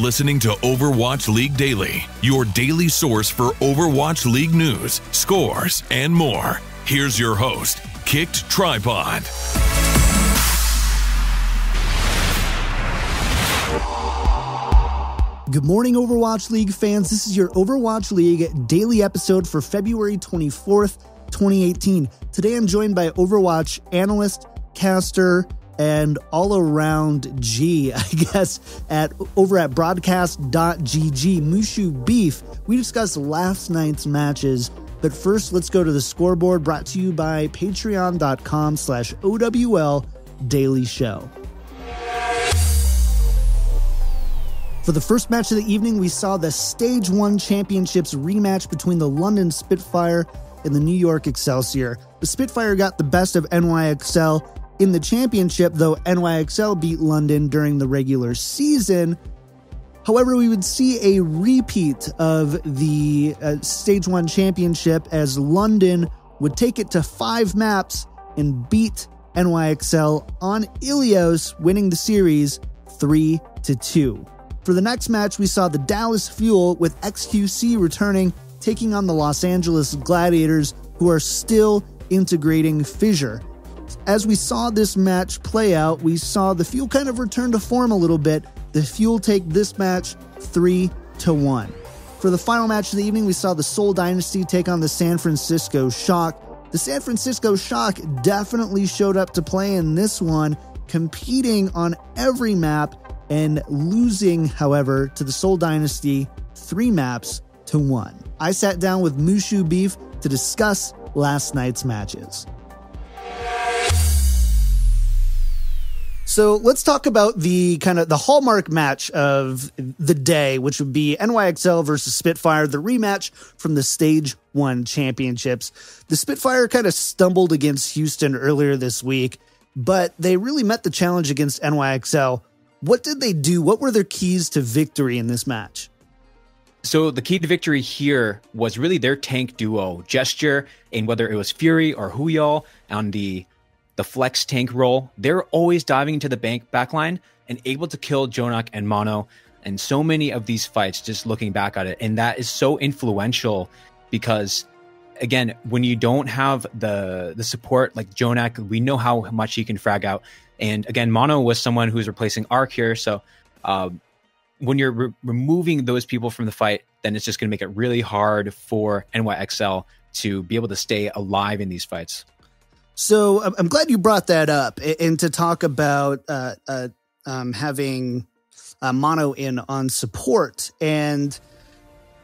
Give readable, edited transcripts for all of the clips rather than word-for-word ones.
listening to Overwatch League Daily, your daily source for Overwatch League news, scores, and more. Here's your host, KickedTripod. Good morning, Overwatch League fans. This is your Overwatch League daily episode for February 24th, 2018. Today I'm joined by Overwatch analyst, caster, and all-around G, I guess, over at broadcast.gg, MooshuBeef. We discussed last night's matches, but first let's go to the scoreboard, brought to you by patreon.com/OWL Daily Show. For the first match of the evening, we saw the Stage 1 Championships rematch between the London Spitfire and the New York Excelsior. The Spitfire got the best of NYXL in the championship, though NYXL beat London during the regular season. However, we would see a repeat of the Stage 1 Championship as London would take it to 5 maps and beat NYXL on Ilios, winning the series 3-2. For the next match, we saw the Dallas Fuel with xQc returning, taking on the Los Angeles Gladiators, who are still integrating Fissure. As we saw this match play out, we saw the Fuel kind of return to form a little bit. The Fuel take this match 3-1. For the final match of the evening, we saw the Seoul Dynasty take on the San Francisco Shock. The San Francisco Shock definitely showed up to play in this one, competing on every map and losing, however, to the Seoul Dynasty 3-1. I sat down with MooshuBeef to discuss last night's matches. So let's talk about the hallmark match of the day, which would be NYXL versus Spitfire, the rematch from the Stage 1 Championships. The Spitfire kind of stumbled against Houston earlier this week, but they really met the challenge against NYXL. What did they do? What were their keys to victory in this match? So the key to victory here was really their tank duo, Gesture, and whether it was Fury or Huyal on the flex tank role. They're always diving into the backline and able to kill Jonak and Mono in so many of these fights, just looking back at it. And that is so influential because, again, when you don't have the support like Jonak, we know how much he can frag out. And again, Mono was someone who's replacing Arc here. So when you're removing those people from the fight, then it's just going to make it really hard for NYXL to be able to stay alive in these fights. So I'm glad you brought that up, and to talk about having Mono in on support. And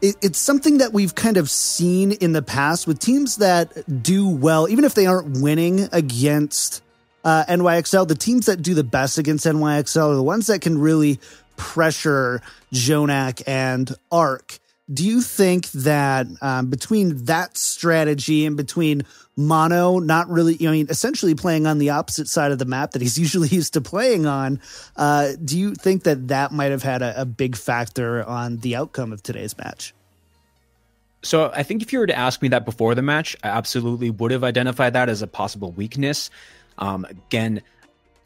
it's something that we've kind of seen in the past with teams that do well, even if they aren't winning against NYXL. The teams that do the best against NYXL are the ones that can really pressure Jonak and Arc. Do you think that between that strategy and between Mono not really, essentially playing on the opposite side of the map that he's usually used to playing on, do you think that might have had a big factor on the outcome of today's match? So I think if you were to ask me that before the match, I absolutely would have identified that as a possible weakness. Again,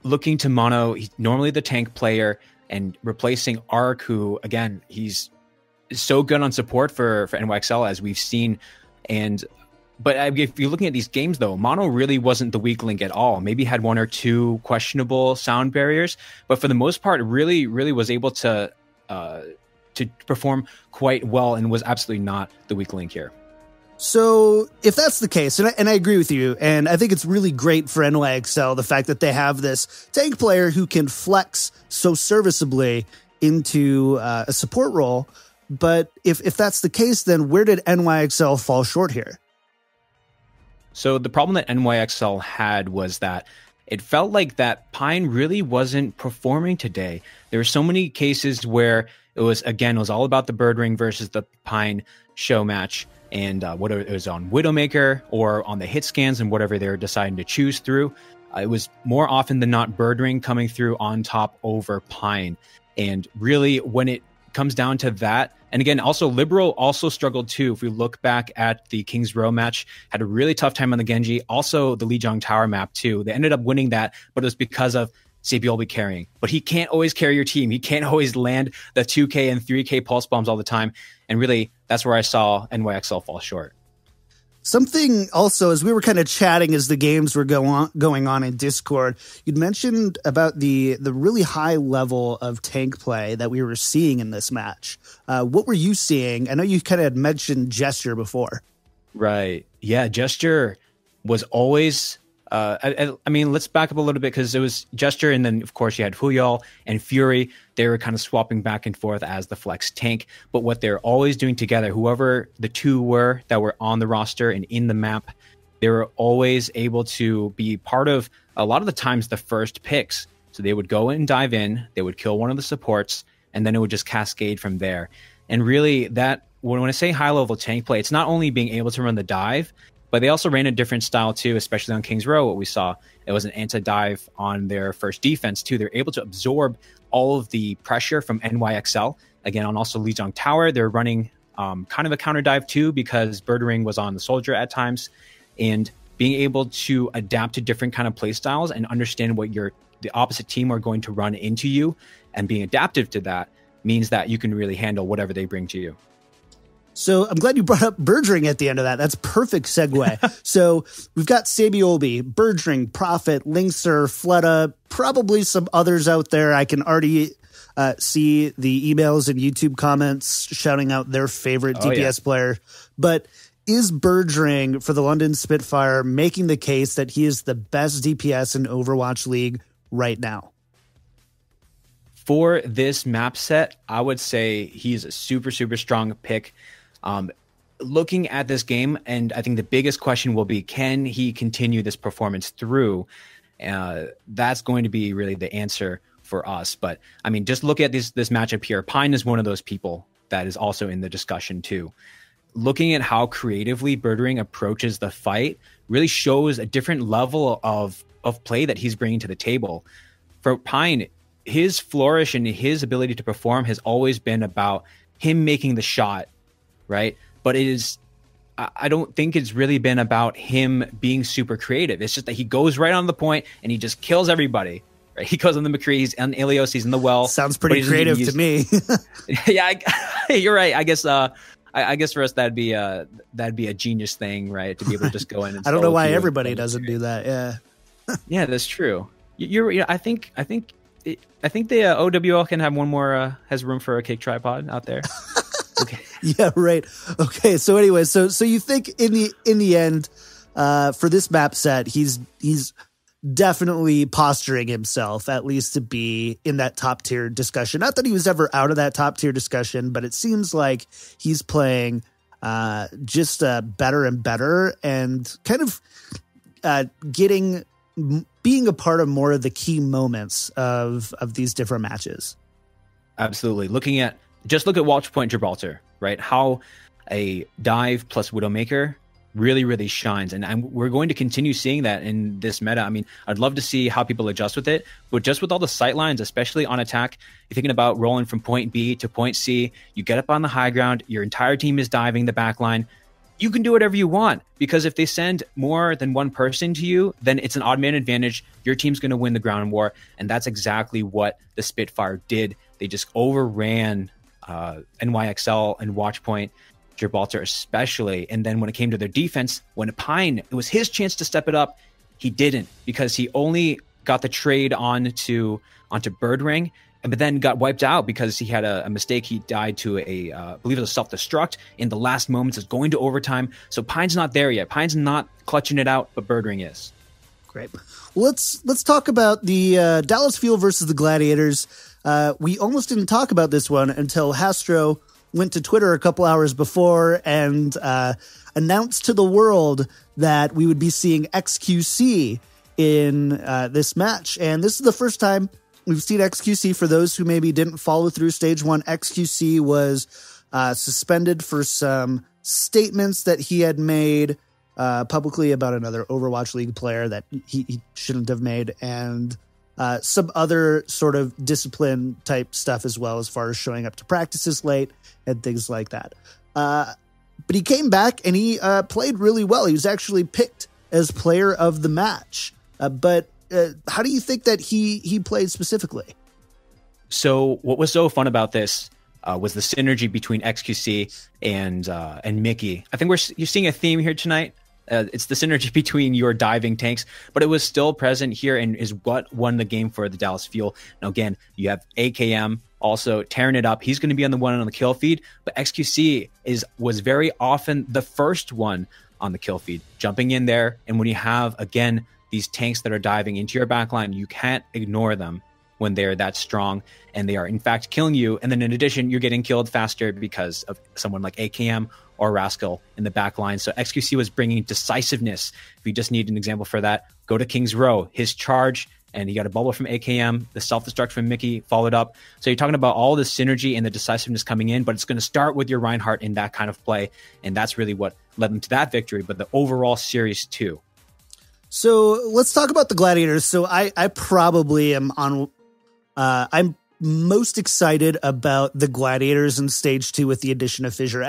looking to Mono, he's normally the tank player, and replacing Arc, who, again, he's so good on support for NYXL, as we've seen. But if you're looking at these games, though, Mono really wasn't the weak link at all. Maybe had 1 or 2 questionable sound barriers, but for the most part, really was able to perform quite well and was absolutely not the weak link here. So if that's the case, and I agree with you, and I think it's really great for NYXL, the fact that they have this tank player who can flex so serviceably into a support role. But if that's the case, then where did NYXL fall short here? So the problem that NYXL had was that it felt like that Pine really wasn't performing today. There were so many cases where it was all about the Birdring versus the Pine show match, and whether it was on Widowmaker or on the hit scans and whatever they were deciding to choose through, it was more often than not Birdring coming through on top over Pine. And really, when it comes down to that, and again, also Liberal also struggled too. If we look back at the Kings Row match, had a really tough time on the Genji, also the Lijiang Tower map too. They ended up winning that, but it was because of Sabi will be carrying, but he can't always carry your team. He can't always land the 2K and 3K pulse bombs all the time. And really, that's where I saw NYXL fall short. Something also, as we were kind of chatting as the games were going on in Discord, you'd mentioned about the really high level of tank play that we were seeing in this match. What were you seeing? I know you kind of had mentioned Gesture before. Right. Yeah, Gesture was always... I mean, let's back up a little bit because it was Gesture, and then, of course, you had Huyol and Fury. They were kind of swapping back and forth as the flex tank. But what they're always doing together, whoever the two were that were on the roster and in the map, they were always able to be part of, a lot of the times, the first picks. So they would go and dive in, they would kill one of the supports, and then it would just cascade from there. And really, that when I say high-level tank play, it's not only being able to run the dive, but they also ran a different style too, especially on King's Row. What we saw, it was an anti-dive on their first defense too. They're able to absorb all of the pressure from NYXL. Again, on also Lijiang Tower, they're running kind of a counter dive too, because Birdring was on the soldier at times, and being able to adapt to different kind of play styles and understand what the opposite team are going to run into you, and being adaptive to that means that you can really handle whatever they bring to you. So I'm glad you brought up Birdring at the end of that. That's perfect segue. So we've got Sabi, Birdring, Prophet, Linkser, Fleta, probably some others out there. I can already see the emails and YouTube comments shouting out their favorite DPS player. But is Birdring for the London Spitfire making the case that he is the best DPS in Overwatch League right now? For this map set, I would say he's a super, super strong pick. Looking at this game, and I think the biggest question will be, can he continue this performance through? That's going to be really the answer for us. But I mean, just look at this matchup here. Pine is one of those people that is also in the discussion too. Looking at how creatively Birdring approaches the fight really shows a different level of play that he's bringing to the table. For Pine, his flourish and his ability to perform has always been about him making the shot, right? But I don't think it's really been about him being super creative. It's just that he goes right on the point and he just kills everybody, right? He goes on the McCree, he's on Ilios, he's in the well. Sounds pretty creative to me. Yeah, you're right. I guess for us that'd be a genius thing, right? To be able to just go in and I don't know why everybody doesn't do that. Yeah. Yeah, that's true. I think the OWL can have one more, has room for a KickedTripod out there. Okay. Yeah, right. Okay. So anyway, so you think in the end, for this map set, he's definitely posturing himself, at least to be in that top tier discussion. Not that he was ever out of that top tier discussion, but it seems like he's playing just better and better, and kind of being a part of more of the key moments of these different matches. Absolutely. Look at Watchpoint Gibraltar, right? How a dive plus Widowmaker really, really shines. And we're going to continue seeing that in this meta. I mean, I'd love to see how people adjust with it, but just with all the sight lines, especially on attack, you're thinking about rolling from point B to point C, you get up on the high ground, your entire team is diving the back line. You can do whatever you want, because if they send more than one person to you, then it's an odd man advantage. Your team's going to win the ground war. And that's exactly what the Spitfire did. They just overran NYXL and Watchpoint Gibraltar especially. And then when it came to their defense, when Pine, it was his chance to step it up, he didn't, because he only got the trade onto Birdring, but then got wiped out because he had a mistake. He died to I believe it was a self-destruct in the last moments. It's going to overtime. So Pine's not there yet. Pine's not clutching it out, but Birdring is. Great. Let's talk about the Dallas Fuel versus the Gladiators. We almost didn't talk about this one until Hastro went to Twitter a couple hours before and announced to the world that we would be seeing xQc in this match. And this is the first time we've seen xQc. For those who maybe didn't follow through stage one, xQc was suspended for some statements that he had made publicly about another Overwatch League player that he shouldn't have made, and some other sort of discipline type stuff as well, as far as showing up to practices late and things like that. But he came back and he played really well. He was actually picked as player of the match. But how do you think that he played specifically? So what was so fun about this was the synergy between xQc and Mickey. I think you're seeing a theme here tonight. It's the synergy between your diving tanks, but it was still present here and is what won the game for the Dallas Fuel. Now, again, you have AKM also tearing it up. He's going to be on the kill feed, but xQc was very often the first one on the kill feed, jumping in there. And when you have, again, these tanks that are diving into your backline, you can't ignore them when they're that strong, and they are in fact killing you. And then in addition, you're getting killed faster because of someone like AKM or Rascal in the back line. So xQc was bringing decisiveness. If you just need an example for that, go to King's Row. His charge, and he got a bubble from AKM, the self-destruct from Mickey followed up. So you're talking about all the synergy and the decisiveness coming in, but it's going to start with your Reinhardt in that kind of play, and that's really what led them to that victory, but the overall series too. So let's talk about the Gladiators. So I probably am on... I'm most excited about the Gladiators in stage 2 with the addition of Fissure.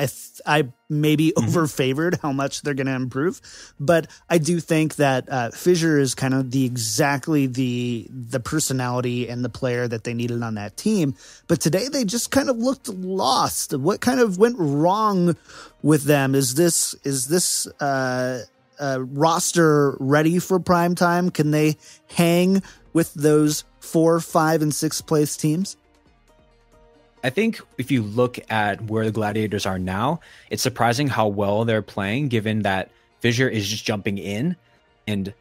I maybe overfavored how much they're going to improve, but I do think that Fissure is kind of exactly the personality and the player that they needed on that team. But today they just kind of looked lost. What kind of went wrong with them? Is this roster ready for prime time? Can they hang with those 4, 5, and 6 place teams? I think if you look at where the Gladiators are now, it's surprising how well they're playing, given that Fissure is just jumping in, and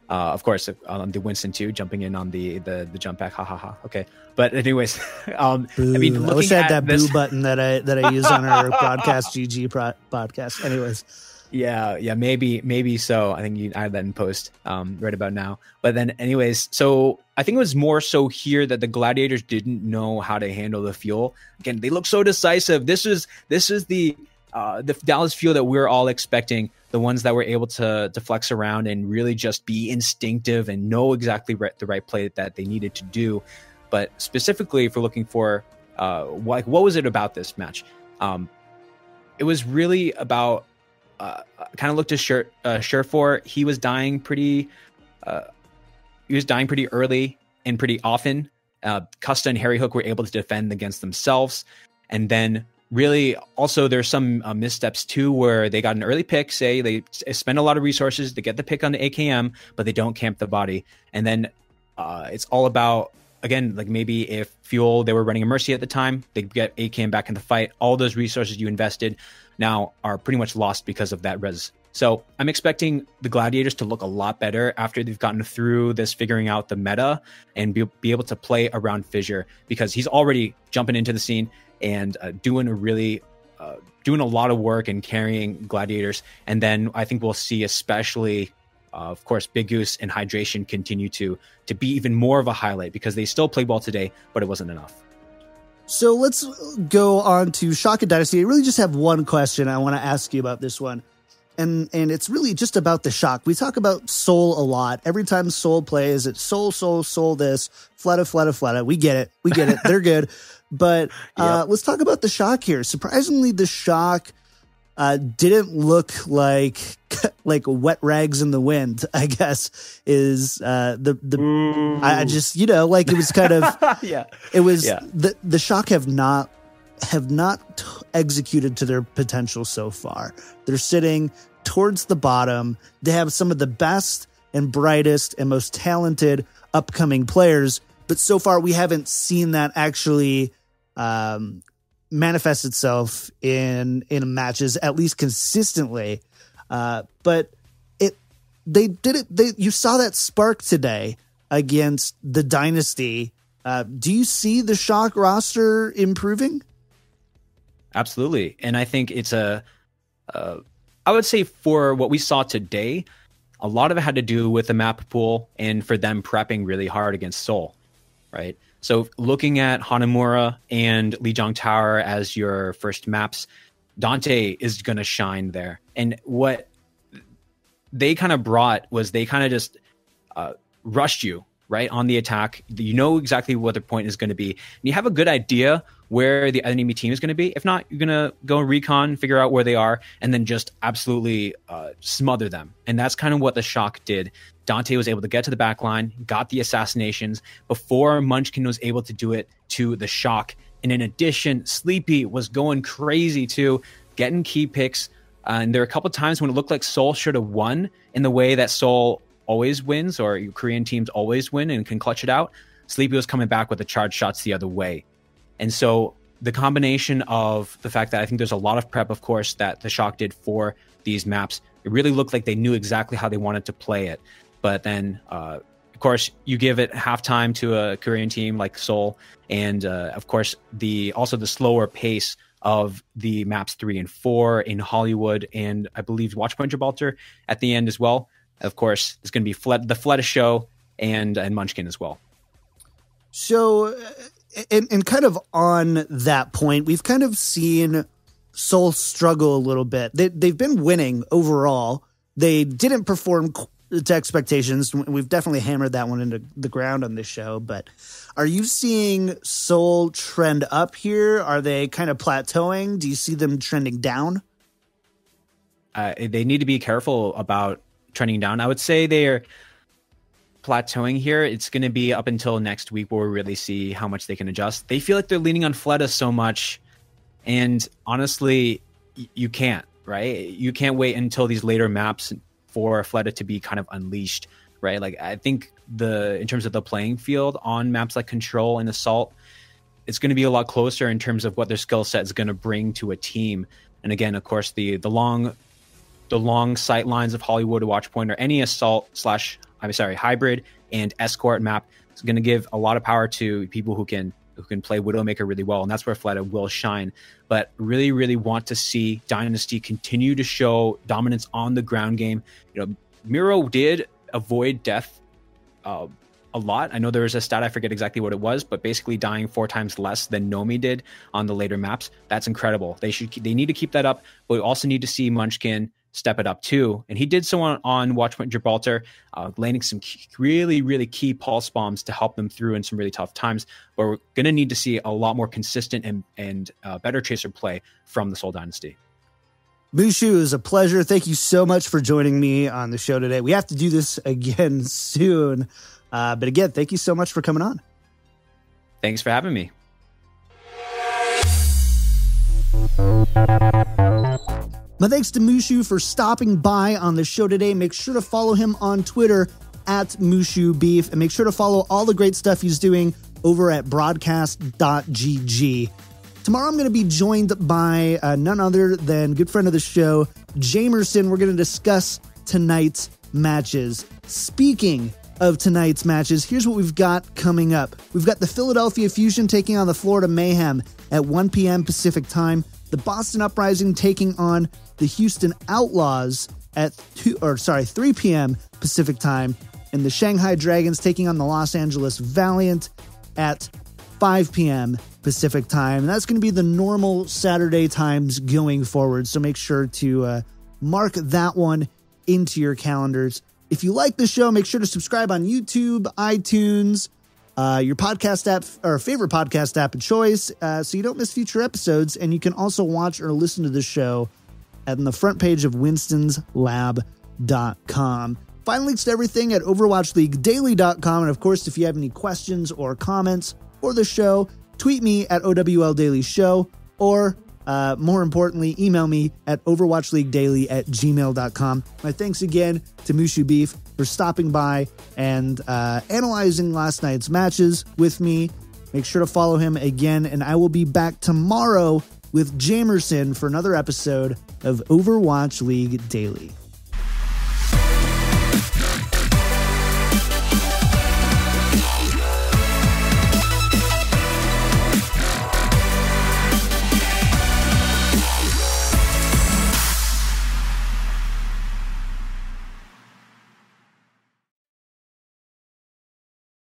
of course the Winston too, jumping in on the jump back. Ha ha ha. Okay, but anyways, I mean, I wish I had that boo button that I use on our broadcast GG podcast. Anyways. Yeah, maybe so. I think you add that in post right about now. But then anyways, so I think it was more so here that the Gladiators didn't know how to handle the Fuel. Again, they look so decisive. This is the Dallas Fuel that we're all expecting, the ones that were able to flex around and really just be instinctive and know exactly the right play that they needed to do. But specifically, if we're looking for what was it about this match? It was really about kind of looked at Surefour. He was dying pretty early and pretty often. Custa and Harry Hook were able to defend against themselves, and then really also there's some missteps too, where they got an early pick. Say they spend a lot of resources to get the pick on the AKM, but they don't camp the body, and then it's all about, again, like maybe if Fuel, they were running a Mercy at the time, they get AKM back in the fight. All those resources you invested now are pretty much lost because of that res. So I'm expecting the Gladiators to look a lot better after they've gotten through this figuring out the meta and be able to play around Fissure, because he's already jumping into the scene and doing a lot of work and carrying Gladiators. And then I think we'll see, especially of course, Big Goose and Hydration continue to be even more of a highlight, because they still played well today, but it wasn't enough. So let's go on to Shock and Dynasty. I really just have one question I want to ask you about this one. And it's really just about the Shock. We talk about Soul a lot. Every time Soul plays, it's Soul this, Fleta. We get it. They're good. But let's talk about the Shock here. Surprisingly, the Shock didn't look like wet rags in the wind, I guess, is I just, like, it was kind of the Shock have not executed to their potential so far. They're sitting towards the bottom. They have some of the best and brightest and most talented upcoming players, but so far we haven't seen that actually manifest itself in matches, at least consistently. But they did it. You saw that spark today against the Dynasty. Do you see the Shock roster improving? Absolutely. And I think it's I would say for what we saw today, a lot of it had to do with the map pool and for them prepping really hard against Seoul, right? So looking at Hanamura and Lijiang Tower as your first maps, Dante is going to shine there. And what they kind of brought was they kind of just rushed you right, on the attack. You know exactly what their point is going to be. And you have a good idea where the enemy team is going to be. If not, you're going to go recon, figure out where they are, and then just absolutely smother them. And that's kind of what the Shock did. Dante was able to get to the back line, got the assassinations before Munchkin was able to do it to the Shock. And in addition, Sleepy was going crazy too, getting key picks. And there were a couple of times when it looked like Seoul should have won in the way that Seoul always wins, or Korean teams always win and can clutch it out. Sleepy was coming back with the charge shots the other way. And so the combination of the fact that I think there's a lot of prep, of course, that the Shock did for these maps, it really looked like they knew exactly how they wanted to play it. But then, of course, you give it halftime to a Korean team like Seoul, and of course, also the slower pace of the maps 3 and 4 in Hollywood, and I believe Watchpoint Gibraltar at the end as well. Of course, it's going to be the Fleta show and Munchkin as well. So, and kind of on that point, we've kind of seen Seoul struggle a little bit. They've been winning overall. They didn't perform to expectations. We've definitely hammered that one into the ground on this show. But are you seeing Seoul trend up here? Are they kind of plateauing? Do you see them trending down? They need to be careful about trending down. I would say they're plateauing here. It's going to be up until next week where we really see how much they can adjust. They feel like they're leaning on Fleta so much, and honestly, you can't, right? You can't wait until these later maps for Fleta to be kind of unleashed, right? Like, I think in terms of the playing field on maps like Control and Assault, it's going to be a lot closer in terms of what their skill set is going to bring to a team. And again, of course, the long sight lines of Hollywood or Watchpoint or any hybrid and escort map is going to give a lot of power to people who can play Widowmaker really well, and that's where Fleta will shine. But really, really want to see Dynasty continue to show dominance on the ground game. You know, Miro did avoid death a lot. I know there was a stat, I forget exactly what it was, but basically dying 4 times less than Nomi did on the later maps. That's incredible. They need to keep that up, but we also need to see Munchkin step it up too. And he did so on Watchpoint Gibraltar, landing some really, really key pulse bombs to help them through in some really tough times. But we're going to need to see a lot more consistent and better chaser play from the Seoul Dynasty. Mooshu, it was a pleasure. Thank you so much for joining me on the show today. We have to do this again soon. But again, thank you so much for coming on. Thanks for having me. My thanks to Mooshu for stopping by on the show today. Make sure to follow him on Twitter at MooshuBeef, and make sure to follow all the great stuff he's doing over at broadcast.gg. Tomorrow I'm going to be joined by none other than good friend of the show, Jamerson. We're going to discuss tonight's matches. Speaking of tonight's matches, here's what we've got coming up. We've got the Philadelphia Fusion taking on the Florida Mayhem at 1 p.m. Pacific time. The Boston Uprising taking on the Houston Outlaws at 3 p.m. Pacific time. And the Shanghai Dragons taking on the Los Angeles Valiant at 5 p.m. Pacific time. And that's going to be the normal Saturday times going forward. So make sure to mark that one into your calendars. If you like the show, make sure to subscribe on YouTube, iTunes, your podcast app or favorite podcast app of choice, so you don't miss future episodes. And you can also watch or listen to the show on the front page of winstonslab.com. Find links to everything at overwatchleaguedaily.com. And of course, if you have any questions or comments for the show, tweet me at OWLDailyShow, or more importantly, email me at overwatchleaguedaily@gmail.com. My thanks again to MooshuBeef for stopping by and analyzing last night's matches with me. Make sure to follow him again, and I will be back tomorrow with Jamerson for another episode of Overwatch League Daily.